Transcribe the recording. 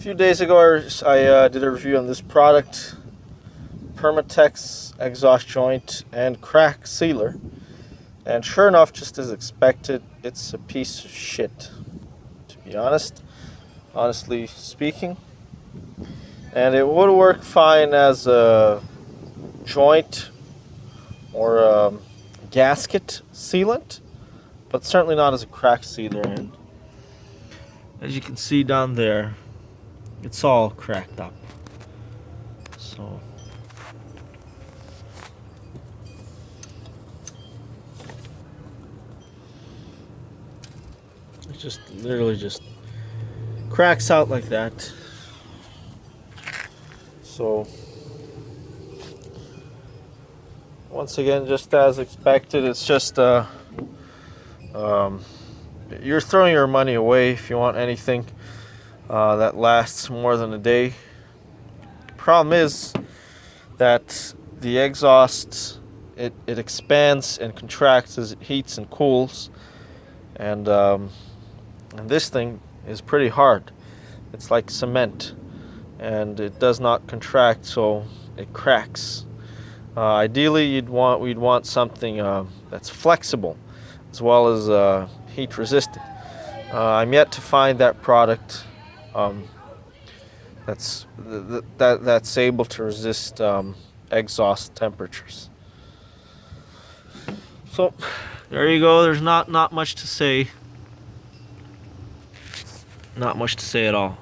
few days ago, I did a review on this product, Permatex exhaust joint and crack sealer, and sure enough, just as expected, it's a piece of shit, to be honestly speaking. And it would work fine as a joint or a gasket sealant, but certainly not as a crack sealer. And as you can see down there, it's all cracked up. So it just literally just cracks out like that. So once again, just as expected, it's just you're throwing your money away if you want anything that lasts more than a day. Problem is that the exhaust, it expands and contracts as it heats and cools, and this thing is pretty hard. It's like cement, and it does not contract, so it cracks. Ideally, we'd want something that's flexible as well as heat resistant. I'm yet to find that product that's able to resist exhaust temperatures. So there you go. There's not much to say. Not much to say at all.